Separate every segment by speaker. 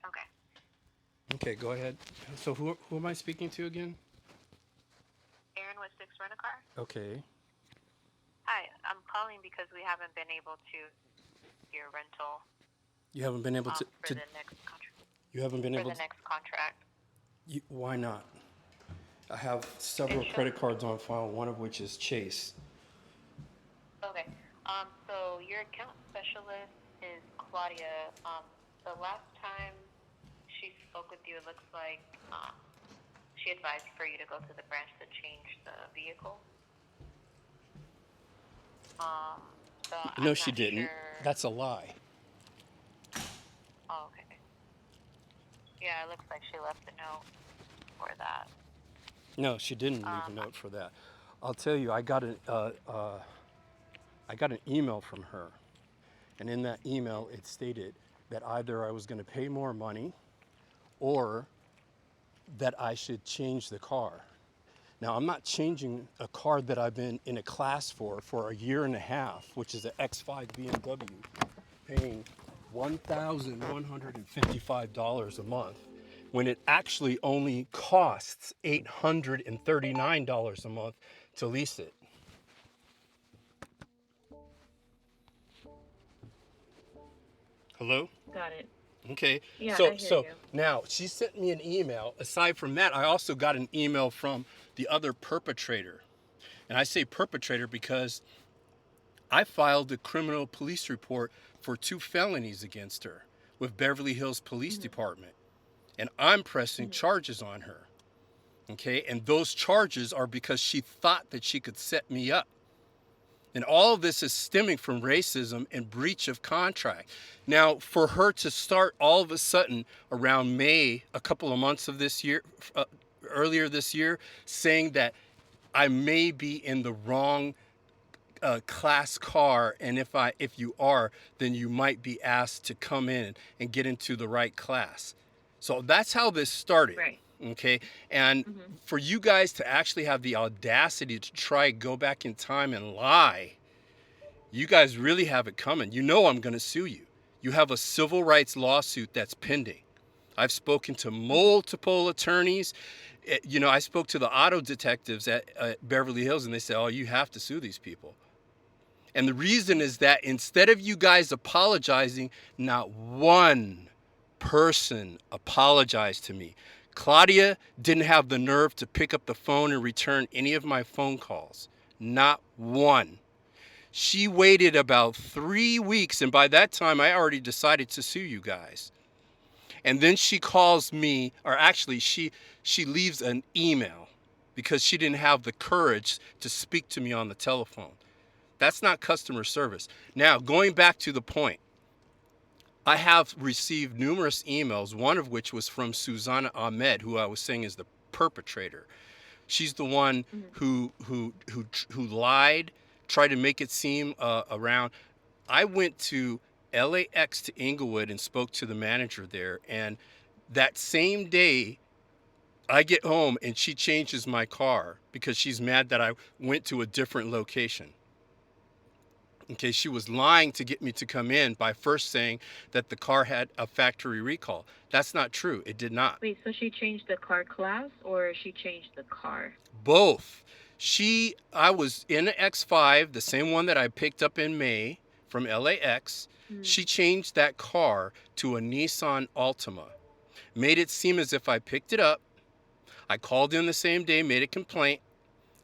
Speaker 1: Okay.
Speaker 2: Okay, go ahead. So who am I speaking to again?
Speaker 1: Aaron with Six Rent a Car.
Speaker 2: Okay.
Speaker 1: Hi, I'm calling because we haven't been able to your rental
Speaker 2: You haven't been able
Speaker 1: for the next contract.
Speaker 2: you haven't been
Speaker 1: For
Speaker 2: able
Speaker 1: the
Speaker 2: to,
Speaker 1: next contract.
Speaker 2: why not? I have
Speaker 1: It
Speaker 2: several
Speaker 1: shows.
Speaker 2: credit cards on file, one of which is Chase.
Speaker 1: Okay. So your account specialist is Claudia. The last time she spoke with you, it looks like she advised for you to go to the branch to change the vehicle. Um, so
Speaker 2: No,
Speaker 1: I'm
Speaker 2: she
Speaker 1: not
Speaker 2: didn't.
Speaker 1: sure.
Speaker 2: That's a lie.
Speaker 1: Oh, okay. Yeah, it looks like she left a note for that.
Speaker 2: No, she didn't leave a
Speaker 1: Um,
Speaker 2: note for that. I'll tell you, I got an email from her, and in that email, it stated that either I was going to pay more money or that I should change the car. Now, I'm not changing a car that I've been in a class for a year and a half, which is an X5 BMW, paying $1,155 a month, when it actually only costs $839 a month to lease it. Hello?
Speaker 1: got it.
Speaker 2: Okay,
Speaker 1: Yeah,
Speaker 2: so
Speaker 1: I hear
Speaker 2: so
Speaker 1: you.
Speaker 2: now she sent me an email. Aside from that, I also got an email from the other perpetrator. And I say perpetrator because I filed a criminal police report for 2 felonies against her with Beverly Hills Police
Speaker 1: Hmm.
Speaker 2: Department. And I'm pressing
Speaker 1: Hmm.
Speaker 2: charges on her. Okay, and those charges are because she thought that she could set me up. And all of this is stemming from racism and breach of contract. Now, for her to start all of a sudden around May, a couple of months of this year, earlier this year, saying that I may be in the wrong class car, and if you are, then you might be asked to come in and get into the right class. So that's how this started.
Speaker 1: Right.
Speaker 2: Okay, and
Speaker 1: Hmm.
Speaker 2: for you guys to actually have the audacity to try go back in time and lie, you guys really have it coming. You know I'm going to sue you. You have a civil rights lawsuit that's pending. I've spoken to
Speaker 1: Hmm.
Speaker 2: multiple attorneys. I spoke to the auto detectives at Beverly Hills, and they said, "Oh, you have to sue these people." And the reason is that instead of you guys apologizing, not one person apologized to me. Claudia didn't have the nerve to pick up the phone and return any of my phone calls. Not one. She waited about 3 weeks, and by that time, I already decided to sue you guys. And then she calls me, or actually, she leaves an email because she didn't have the courage to speak to me on the telephone. That's not customer service. Now, going back to the point, I have received numerous emails, one of which was from Susana Ahmed, who I was saying is the perpetrator. She's the one
Speaker 1: Hmm.
Speaker 2: who lied, tried to make it seem around. I went to LAX to Inglewood and spoke to the manager there, and that same day I get home and she changes my car because she's mad that I went to a different location. Okay, she was lying to get me to come in by first saying that the car had a factory recall. That's not true. It did not.
Speaker 1: Wait, so she changed the car class or she changed the car?
Speaker 2: Both. I was in an X5, the same one that I picked up in May from LAX.
Speaker 1: Mm.
Speaker 2: She changed that car to a Nissan Altima. Made it seem as if I picked it up. I called in the same day, made a complaint,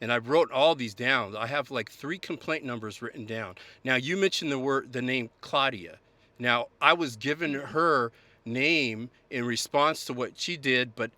Speaker 2: and I wrote all these down. I have like 3 complaint numbers written down. Now you mentioned the name Claudia. Now I was given
Speaker 1: Mm.
Speaker 2: her name in response to what she did, but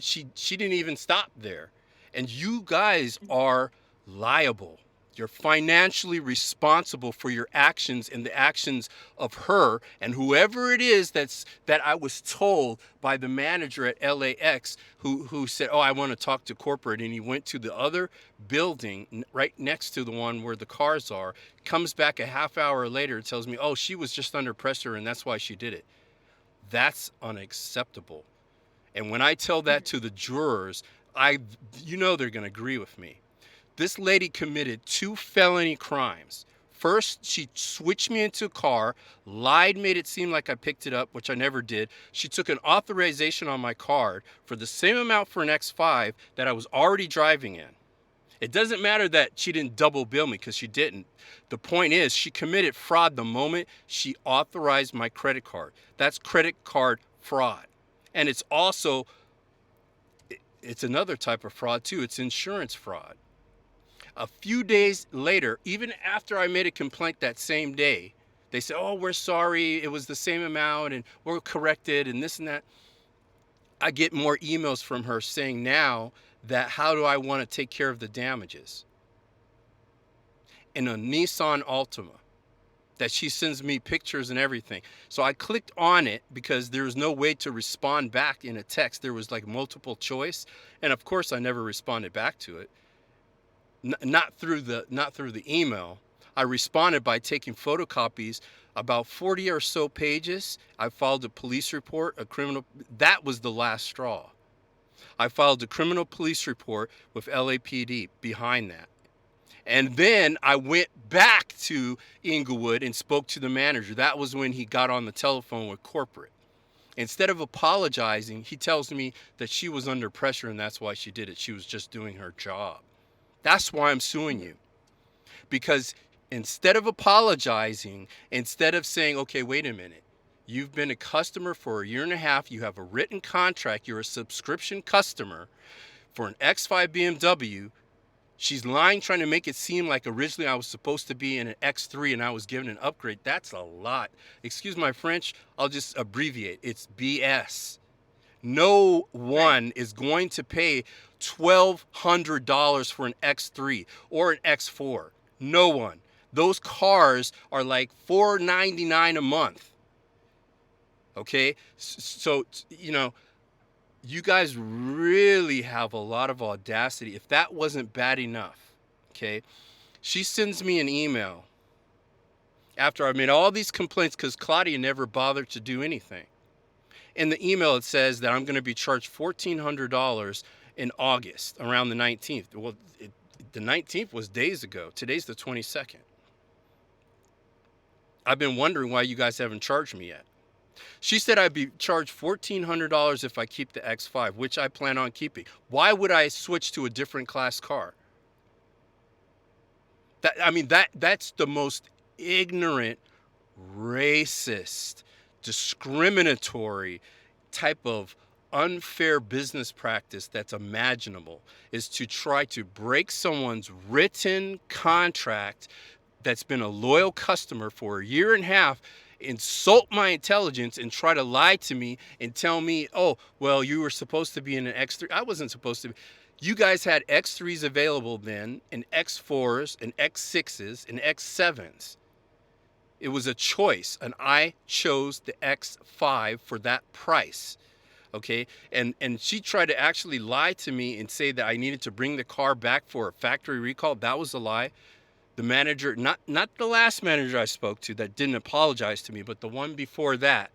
Speaker 2: she didn't even stop there. And you guys
Speaker 1: Mm.
Speaker 2: are liable. You're financially responsible for your actions and the actions of her and whoever it is that I was told by the manager at LAX who said, "Oh, I want to talk to corporate," and he went to the other building right next to the one where the cars are. Comes back a half hour later and tells me, "Oh, she was just under pressure and that's why she did it." That's unacceptable. And when I tell that
Speaker 1: Mm.
Speaker 2: to the jurors, they're going to agree with me. This lady committed 2 felony crimes First, she switched me into a car, lied, made it seem like I picked it up, which I never did. She took an authorization on my card for the same amount for an X5 that I was already driving in. It doesn't matter that she didn't double bill me, because she didn't. The point is, she committed fraud the moment she authorized my credit card. That's credit card fraud. And it's also, it's another type of fraud too. It's insurance fraud. A few days later, even after I made a complaint that same day, they said, oh, we're sorry, it was the same amount and we're corrected and this and that. I get more emails from her saying now that how do I want to take care of the damages in a Nissan Altima, that she sends me pictures and everything. So I clicked on it because there was no way to respond back in a text. There was like multiple choice. And of course I never responded back to it. Not through the email. I responded by taking photocopies, about 40 or so pages. I filed a police report, that was the last straw. I filed a criminal police report with LAPD behind that. And then I went back to Inglewood and spoke to the manager. That was when he got on the telephone with corporate. Instead of apologizing, he tells me that she was under pressure and that's why she did it. She was just doing her job. That's why I'm suing you. Because instead of apologizing, instead of saying, okay, wait a minute, you've been a customer for a year and a half, you have a written contract, you're a subscription customer for an X5 BMW, she's lying, trying to make it seem like originally I was supposed to be in an X3 and I was given an upgrade. That's a lot. Excuse my French, I'll just abbreviate. It's BS. No one is going to pay $1,200 for an X3 or an X4. No one. Those cars are like $499 a month. Okay? So, you know, you guys really have a lot of audacity. If that wasn't bad enough, okay? She sends me an email after I made all these complaints because Claudia never bothered to do anything. In the email, it says that I'm going to be charged $1,400 in August, around the 19th. Well, the 19th was days ago. Today's the 22nd. I've been wondering why you guys haven't charged me yet. She said I'd be charged $1,400 if I keep the X5, which I plan on keeping. Why would I switch to a different class car? That's the most ignorant, racist, discriminatory type of unfair business practice that's imaginable, is to try to break someone's written contract that's been a loyal customer for a year and a half, insult my intelligence and try to lie to me and tell me, oh, well, you were supposed to be in an X3. I wasn't supposed to be. You guys had X3s available then, and X4s, and X6s, and X7s. It was a choice, and I chose the X5 for that price, okay? And she tried to actually lie to me and say that I needed to bring the car back for a factory recall. That was a lie. The manager, not the last manager I spoke to that didn't apologize to me, but the one before that,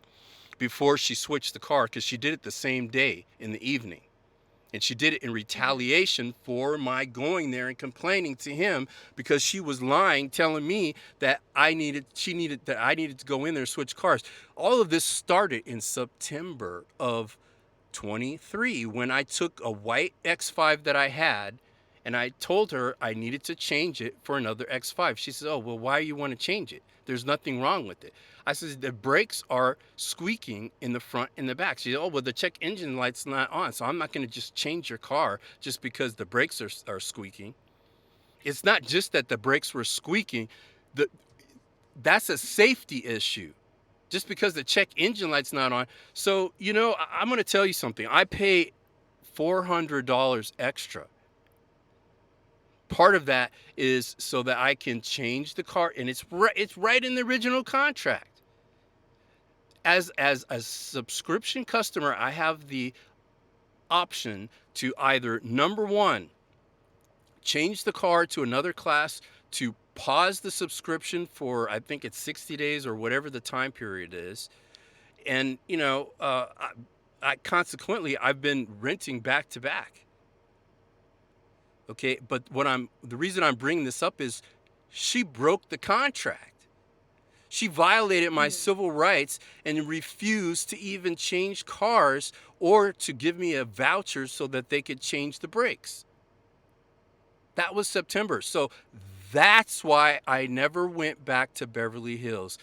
Speaker 2: before she switched the car, because she did it the same day in the evening. And she did it in retaliation for my going there and complaining to him because she was lying, telling me that I needed to go in there and switch cars. All of this started in September of 23 when I took a white X5 that I had and I told her I needed to change it for another X5. She says, oh, well, why do you want to change it? There's nothing wrong with it. I said, the brakes are squeaking in the front and the back. She said, oh, well, the check engine light's not on, so I'm not going to just change your car just because the brakes are squeaking. It's not just that the brakes were squeaking. That's a safety issue. Just because the check engine light's not on. So, you know, I'm going to tell you something. I pay $400 extra. Part of that is so that I can change the car, and it's right in the original contract. As a subscription customer, I have the option to either, number one, change the car to another class, to pause the subscription for, I think it's 60 days or whatever the time period is. And, you know, consequently, I've been renting back to back. Okay, but the reason I'm bringing this up is she broke the contract. She violated my
Speaker 1: Mm-hmm.
Speaker 2: civil rights and refused to even change cars or to give me a voucher so that they could change the brakes. That was September. So that's why I never went back to Beverly Hills.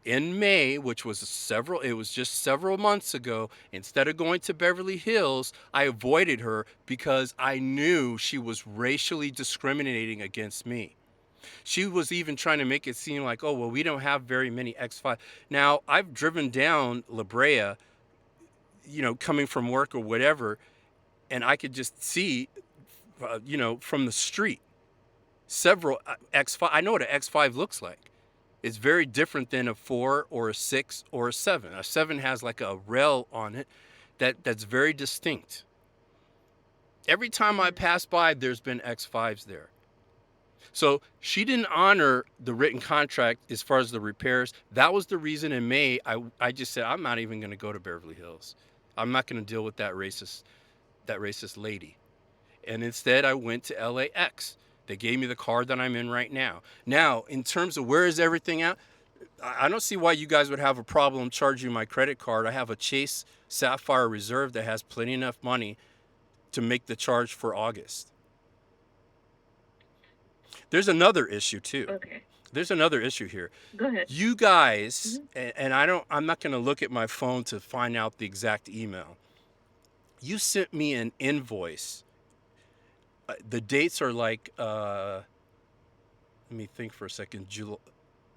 Speaker 2: In May, which was it was just several months ago, instead of going to Beverly Hills, I avoided her because I knew she was racially discriminating against me. She was even trying to make it seem like, oh, well, we don't have very many X5. Now, I've driven down La Brea, coming from work or whatever, and I could just see, from the street, several X5. I know what an X5 looks like. It's very different than a 4 or a 6 or a 7. A 7 has like a rail on it that's very distinct. Every time I pass by, there's been X5s there. So she didn't honor the written contract as far as the repairs. That was the reason in May I just said, I'm not even going to go to Beverly Hills. I'm not going to deal with that racist lady. And instead I went to LAX. They gave me the car that I'm in right now. Now, in terms of where is everything at, I don't see why you guys would have a problem charging my credit card. I have a Chase Sapphire Reserve that has plenty enough money to make the charge for August. There's another issue too.
Speaker 1: Okay.
Speaker 2: There's another issue here.
Speaker 1: Go ahead.
Speaker 2: You guys, and I'm not going to look at my phone to find out the exact email. You sent me an invoice. The dates are like, let me think for a second,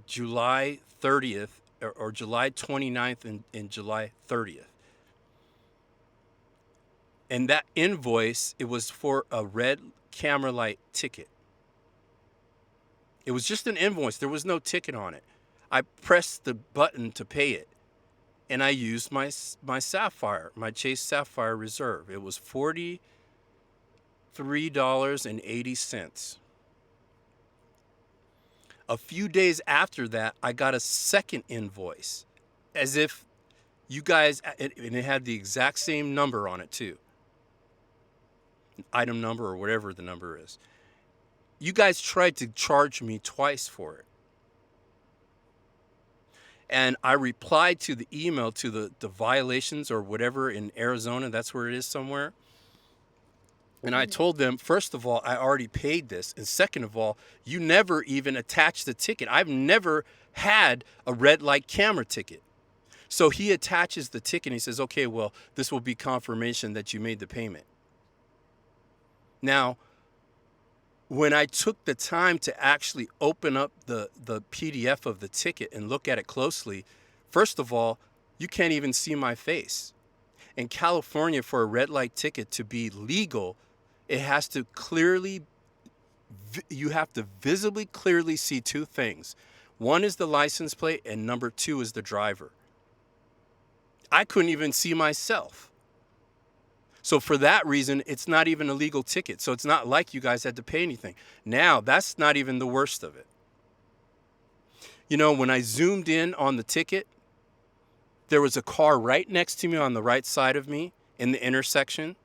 Speaker 2: July 30th or July 29th and July 30th. And that invoice, it was for a red camera light ticket. It was just an invoice. There was no ticket on it. I pressed the button to pay it, and I used my Sapphire, my Chase Sapphire Reserve. It was $43.80. A few days after that, I got a second invoice, as if you guys, and it had the exact same number on it too. Item number or whatever the number is. You guys tried to charge me twice for it. And I replied to the email to the violations or whatever in Arizona, that's where it is somewhere. And I told them, first of all, I already paid this. And second of all, you never even attached the ticket. I've never had a red light camera ticket. So he attaches the ticket and he says, okay, well, this will be confirmation that you made the payment. Now, when I took the time to actually open up the PDF of the ticket and look at it closely, first of all, you can't even see my face. In California, for a red light ticket to be legal, it has to you have to visibly clearly see two things. One is the license plate and number two is the driver. I couldn't even see myself. So for that reason, it's not even a legal ticket. So it's not like you guys had to pay anything. Now, that's not even the worst of it. When I zoomed in on the ticket, there was a car right next to me on the right side of me in the intersection.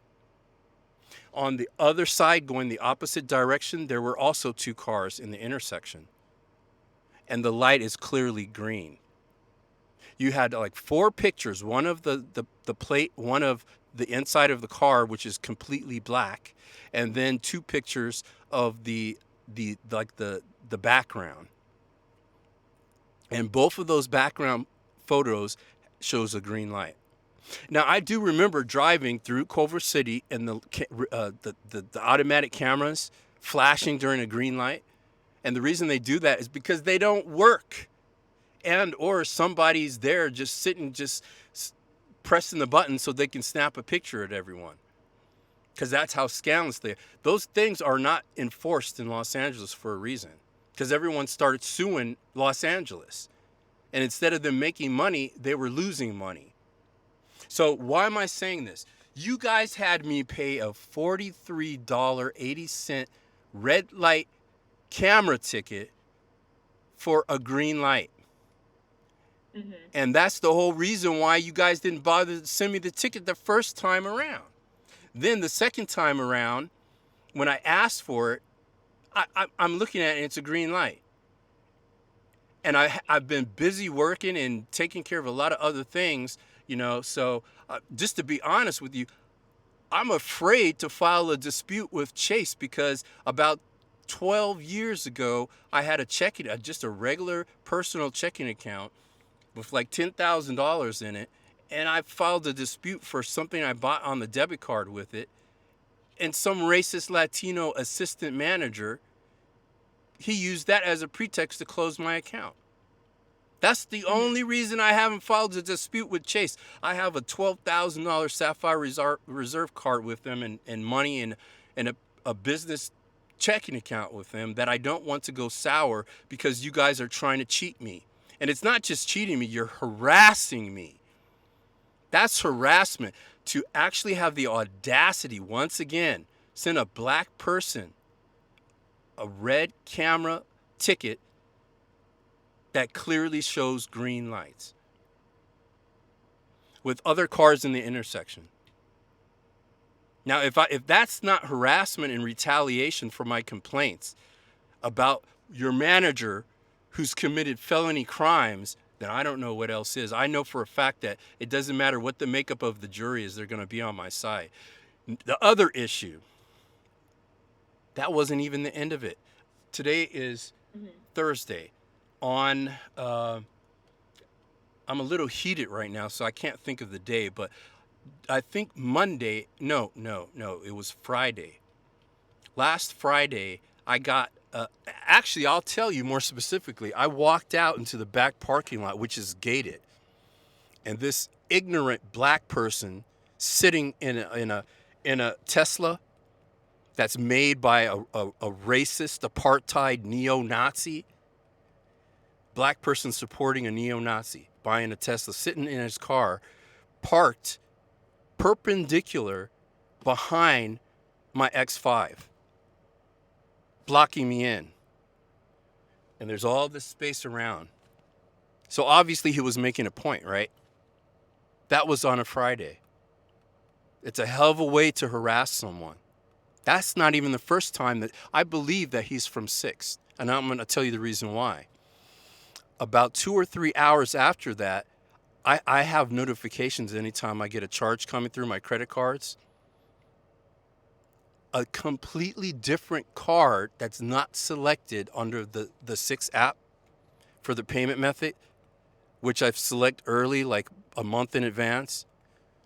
Speaker 2: On the other side, going the opposite direction, there were also two cars in the intersection. And the light is clearly green. You had like 4 pictures, one of the plate, one of the inside of the car, which is completely black, and then 2 pictures of the background. And both of those background photos shows a green light. Now, I do remember driving through Culver City and the automatic cameras flashing during a green light. And the reason they do that is because they don't work. And or somebody's there just sitting, just pressing the button so they can snap a picture at everyone. Because that's how scandalous they are. Those things are not enforced in Los Angeles for a reason. Because everyone started suing Los Angeles. And instead of them making money, they were losing money. So why am I saying this? You guys had me pay a $43.80 red light camera ticket for a green light. Mm-hmm. And that's the whole reason why you guys didn't bother to send me the ticket the first time around. Then the second time around, when I asked for it, I'm looking at it and it's a green light. and I've been busy working and taking care of a lot of other things, you know. So just to be honest with you, I'm afraid to file a dispute with Chase because about 12 years ago, I had a checking, just a regular personal checking account with like $10,000 in it. And I filed a dispute for something I bought on the debit card with it. And some racist Latino assistant manager, he used that as a pretext to close my account. That's the only reason I haven't filed a dispute with Chase. I have a $12,000 Sapphire Reserve card with them and money and a business checking account with them that I don't want to go sour because you guys are trying to cheat me. And it's not just cheating me, you're harassing me. That's harassment. To actually have the audacity, once again, send a black person a red camera ticket that clearly shows green lights with other cars in the intersection. Now, if that's not harassment and retaliation for my complaints about your manager who's committed felony crimes, then I don't know what else is. I know for a fact that it doesn't matter what the makeup of the jury is, they're going to be on my side. The other issue, that wasn't even the end of it. Today is Thursday. I'm a little heated right now, so I can't think of the day, but I think Monday, no, it was Friday. Last Friday, I got, actually, I'll tell you more specifically. I walked out into the back parking lot, which is gated, and this ignorant black person sitting in a Tesla that's made by a racist, apartheid, neo-Nazi, black person supporting a neo-Nazi, buying a Tesla, sitting in his car, parked perpendicular behind my X5, blocking me in. And there's all this space around. So obviously he was making a point, right? That was on a Friday. It's a hell of a way to harass someone. That's not even the first time that I believe that he's from Sixt. And I'm going to tell you the reason why. About 2 or 3 hours after that, I have notifications anytime I get a charge coming through my credit cards. A completely different card that's not selected under the Sixt app for the payment method, which I've select early, like a month in advance,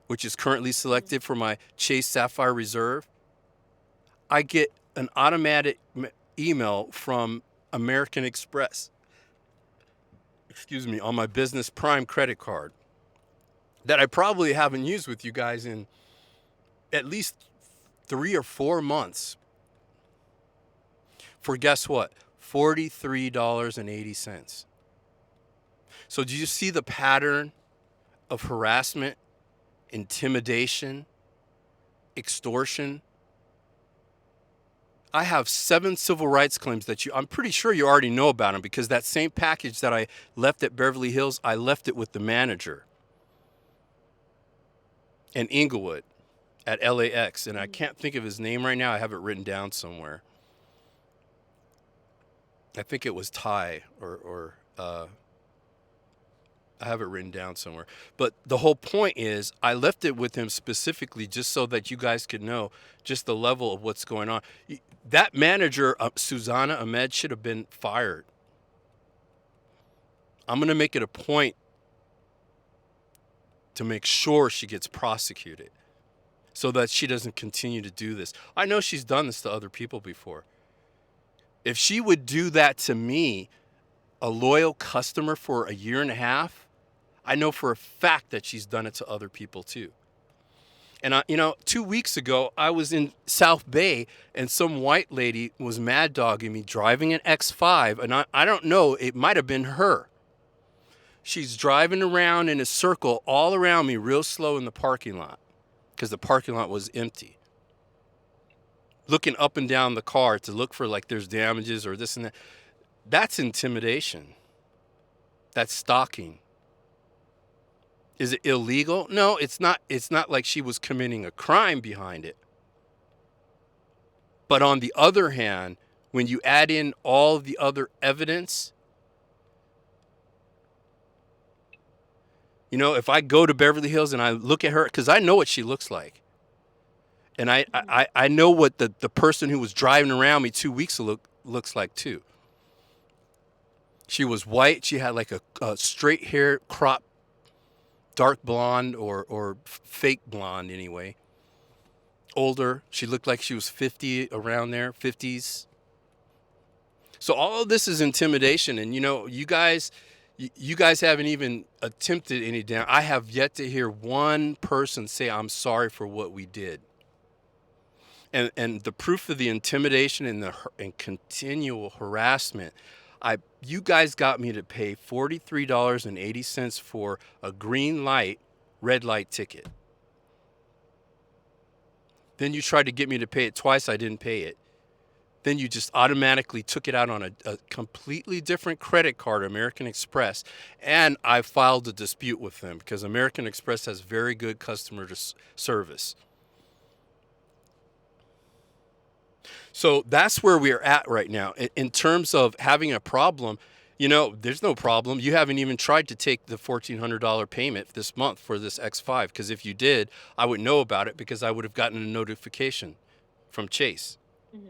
Speaker 2: which is currently selected for my Chase Sapphire Reserve. I get an automatic email from American Express, on my Business Prime credit card that I probably haven't used with you guys in at least 3 or 4 months. For guess what? $43.80. So do you see the pattern of harassment, intimidation, extortion? I have 7 civil rights claims that I'm pretty sure you already know about them, because that same package that I left at Beverly Hills, I left it with the manager in Inglewood at LAX. And I can't think of his name right now. I have it written down somewhere. I think it was Ty or I have it written down somewhere. But the whole point is I left it with him specifically just so that you guys could know just the level of what's going on. That manager, Susana Ahmed, should have been fired. I'm going to make it a point to make sure she gets prosecuted so that she doesn't continue to do this. I know she's done this to other people before. If she would do that to me, a loyal customer, for a year and a half, I know for a fact that she's done it to other people too. And 2 weeks ago, I was in South Bay and some white lady was mad dogging me driving an X5. And I don't know, it might have been her. She's driving around in a circle all around me real slow in the parking lot because the parking lot was empty. Looking up and down the car to look for like there's damages or this and that. That's intimidation. That's stalking. Is it illegal? No, it's not. It's not like she was committing a crime behind it. But on the other hand, when you add in all the other evidence, You know, if I go to Beverly Hills and I look at her, because I know what she looks like. And I know what the person who was driving around me 2 weeks ago looks like too. She was white. She had like a straight hair, crop, dark blonde or fake blonde anyway. Older. She looked like she was 50, around there, 50s. So all of this is intimidation. And, you know, you guys haven't even attempted any down. I have yet to hear one person say, I'm sorry for what we did. And the proof of the intimidation and continual harassment, you guys got me to pay $43.80 for a green light, red light ticket. Then you tried to get me to pay it twice. I didn't pay it. Then you just automatically took it out on a completely different credit card, American Express, and I filed a dispute with them because American Express has very good customer service. So that's where we're at right now. In terms of having a problem, you know, there's no problem. You haven't even tried to take the $1,400 payment this month for this X5, because if you did, I would know about it because I would have gotten a notification from Chase.
Speaker 1: Mm-hmm.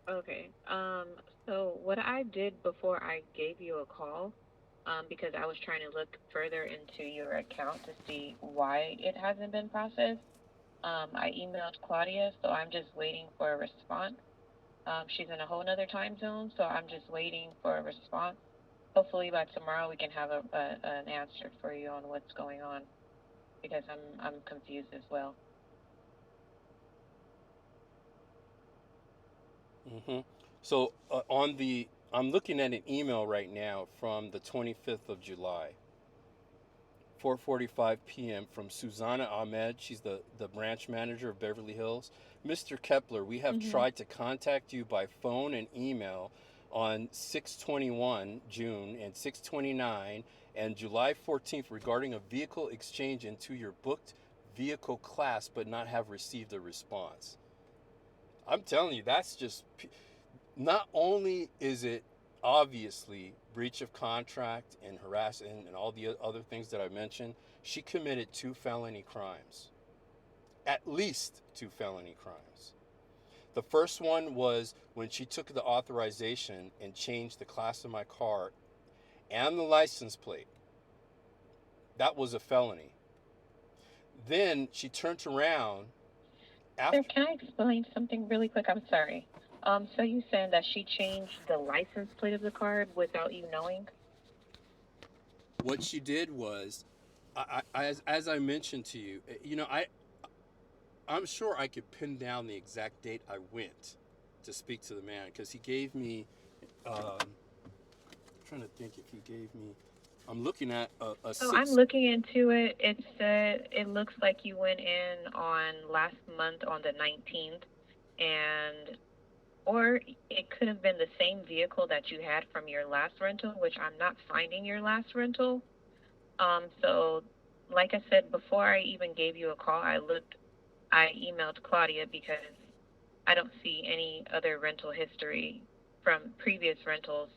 Speaker 1: Okay. So what I did before I gave you a call, because I was trying to look further into your account to see why it hasn't been processed. I emailed Claudia, so I'm just waiting for a response. She's in a whole nother time zone, so I'm just waiting for a response. Hopefully by tomorrow we can have an answer for you on what's going on, because I'm confused as well.
Speaker 2: hmm So I'm looking at an email right now from the 25th of July, 4:45 p.m. from Susana Ahmed. She's the branch manager of Beverly Hills. Mr. Kepler, we have
Speaker 1: Mm-hmm.
Speaker 2: tried to contact you by phone and email on 6/21 June and 6/29 and July 14th regarding a vehicle exchange into your booked vehicle class, but not have received a response. I'm telling you, that's just not only is it obviously breach of contract and harassment and all the other things that I mentioned, she committed two felony crimes. At least two felony crimes. The first one was when she took the authorization and changed the class of my car and the license plate. That was a felony. Then she turned around
Speaker 1: Sir,
Speaker 2: after.
Speaker 1: can I explain something really quick? I'm sorry. So you saying that she changed the license plate of the card without you knowing?
Speaker 2: What she did was, as I mentioned to you, you know, I'm sure I could pin down the exact date I went to speak to the man because he gave me. I'm trying to think if he gave me. I'm looking at a
Speaker 1: So I'm
Speaker 2: six.
Speaker 1: looking into it. It said it looks like you went in on last month on the 19th, and or it could have been the same vehicle that you had from your last rental, which I'm not finding your last rental. So like I said before I even gave you a call, I emailed Claudia because I don't see any other rental history from previous rentals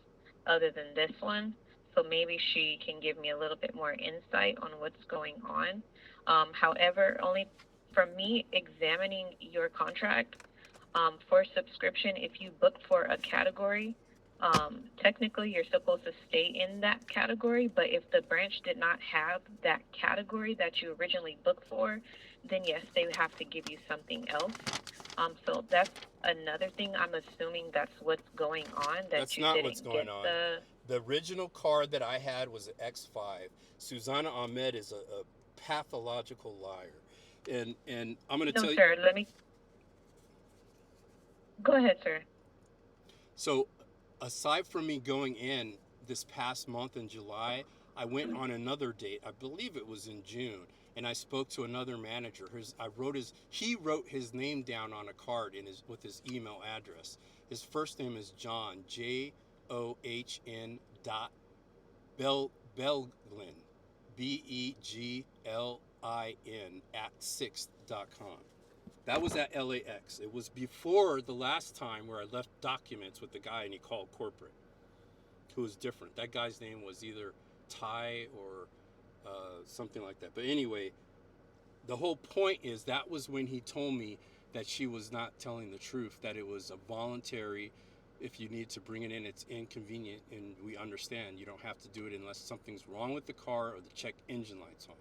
Speaker 1: other than this one. So maybe she can give me a little bit more insight on what's going on. However, only from me examining your contract, for subscription, if you book for a category, technically you're supposed to stay in that category. But if the branch did not have that category that you originally booked for, then yes, they would have to give you something else. So that's another thing. I'm assuming that's what's going on, that
Speaker 2: That's
Speaker 1: you
Speaker 2: not what's
Speaker 1: didn't get
Speaker 2: going on.
Speaker 1: the.
Speaker 2: The original car that I had was an X5. Susana Ahmed is a pathological liar, and I'm going to
Speaker 1: No,
Speaker 2: tell you.
Speaker 1: sir. Let me go ahead, sir.
Speaker 2: So, aside from me going in this past month in July, I went on another date. I believe it was in June, and I spoke to another manager. He wrote his name down on a card with his email address. His first name is John, JOHN dot Belglin, BEGLIN at Sixt.com. That was at LAX. It was before the last time where I left documents with the guy and he called corporate, who was different. That guy's name was either Ty or something like that. But anyway, the whole point is that was when he told me that she was not telling the truth, that it was a voluntary. If you need to bring it in, it's inconvenient, and we understand you don't have to do it unless something's wrong with the car or the check engine light's on.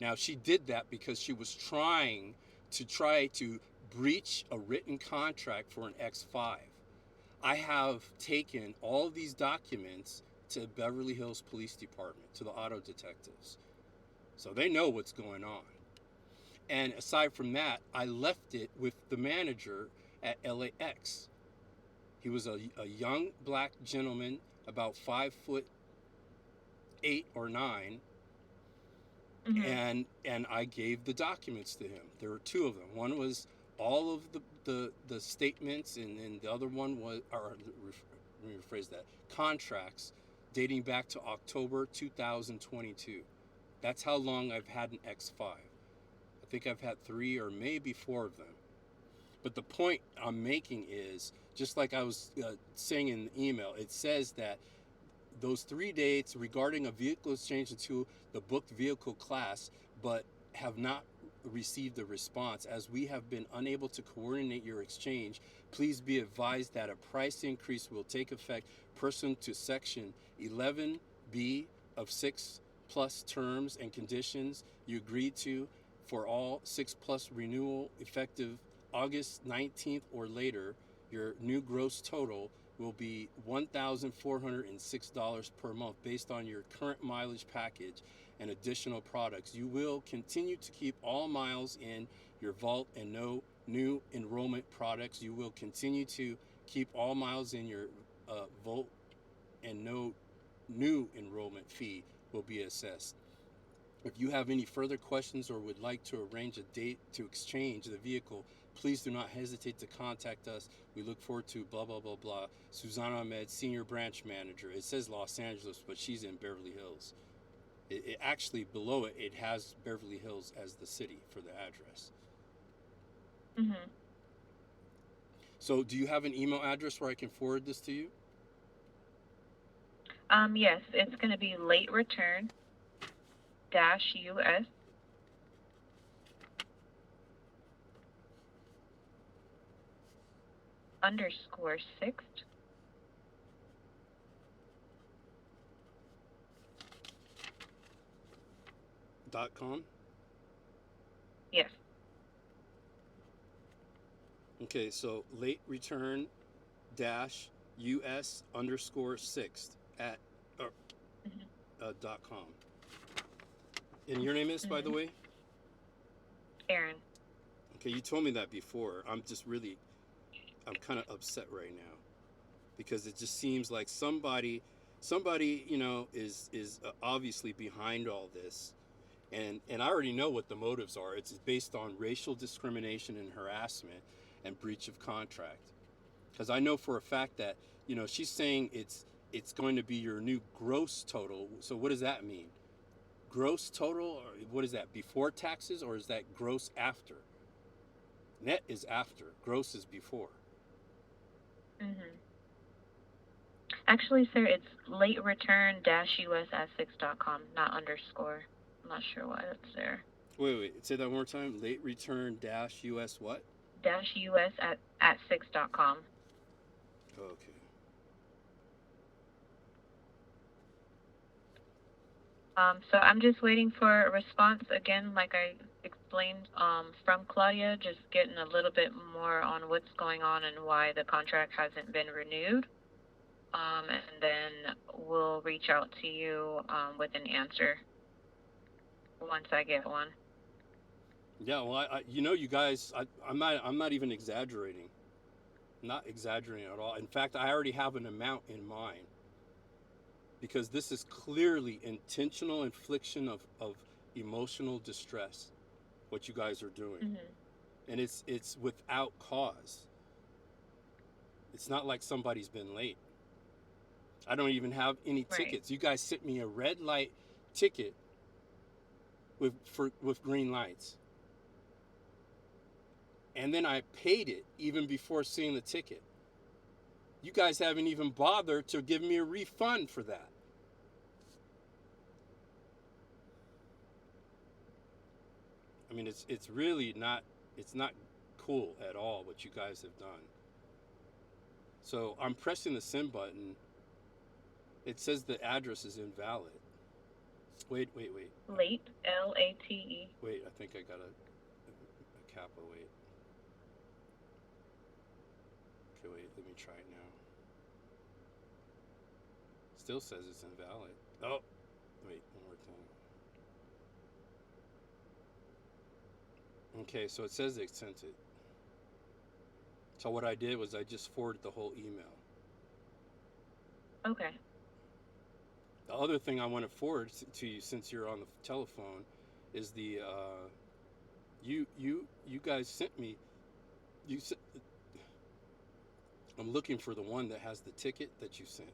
Speaker 2: Now, she did that because she was trying to breach a written contract for an X5. I have taken all of these documents to Beverly Hills Police Department, to the auto detectives. So they know what's going on. And aside from that, I left it with the manager at LAX. He was a young black gentleman, about 5'8" or 9.
Speaker 1: Mm-hmm.
Speaker 2: And I gave the documents to him. There were two of them. One was all of the statements, and the other one was, or let me rephrase that, contracts dating back to October 2022. That's how long I've had an X5. I think I've had 3 or maybe 4 of them. But the point I'm making is, just like I was saying in the email, it says that those 3 dates regarding a vehicle exchange into the booked vehicle class, but have not received a response. As we have been unable to coordinate your exchange, please be advised that a price increase will take effect pursuant to Section 11B of Sixt Plus terms and conditions you agreed to for all Sixt Plus renewal effective August 19th or later. Your new gross total will be $1,406 per month based on your current mileage package and additional products. You will continue to keep all miles in your vault and no new enrollment products. You will continue to keep all miles in your vault and no new enrollment fee will be assessed. If you have any further questions or would like to arrange a date to exchange the vehicle, please do not hesitate to contact us. We look forward to blah, blah, blah, blah. Susana Ahmed, Senior Branch Manager. It says Los Angeles, but she's in Beverly Hills. It actually, below it, it has Beverly Hills as the city for the address.
Speaker 1: Mm-hmm.
Speaker 2: So do you have an email address where I can forward this to you?
Speaker 1: Yes, it's going to be late return -US _Sixt
Speaker 2: .com?
Speaker 1: Yes.
Speaker 2: Okay, so late return -US _Sixt at
Speaker 1: Mm-hmm.
Speaker 2: .com. And your name is, by the
Speaker 1: Mm-hmm.
Speaker 2: way?
Speaker 1: Aaron.
Speaker 2: Okay, you told me that before. I'm kind of upset right now because it just seems like somebody, is obviously behind all this, and I already know what the motives are. It's based on racial discrimination and harassment and breach of contract. Because I know for a fact that she's saying it's going to be your new gross total. So what does that mean? Gross total, or what is that? Before taxes, or is that gross after? Net is after, gross is before.
Speaker 1: Mm-hmm. Actually, sir, it's late return -US at Sixt.com, not underscore. I'm not sure why that's there.
Speaker 2: Wait, say that one more time. Late return -US what?
Speaker 1: -US at Sixt.com.
Speaker 2: Okay.
Speaker 1: So I'm just waiting for a response again, like I explained, from Claudia, just getting a little bit more on what's going on and why the contract hasn't been renewed. And then we'll reach out to you with an answer once I get one.
Speaker 2: Yeah, well, you guys, I'm not even exaggerating. Not exaggerating at all. In fact, I already have an amount in mind because this is clearly intentional infliction of emotional distress, what you guys are doing.
Speaker 1: Mm-hmm.
Speaker 2: And it's without cause. It's not like somebody's been late. I don't even have any
Speaker 1: Right.
Speaker 2: tickets. You guys sent me a red light ticket with green lights. And then I paid it even before seeing the ticket. You guys haven't even bothered to give me a refund for that. I mean, it's really not, it's not cool at all what you guys have done. So I'm pressing the send button. It says the address is invalid. Wait.
Speaker 3: Late, Late.
Speaker 2: Wait, I think I got a kappa. Wait. Okay, wait, let me try it now. Still says it's invalid. Oh, wait, one more time. Okay, so it says they sent it. So what I did was I just forwarded the whole email.
Speaker 3: Okay.
Speaker 2: The other thing I want to forward to you, since you're on the telephone, is the you guys sent me. I'm looking for the one that has the ticket that you sent.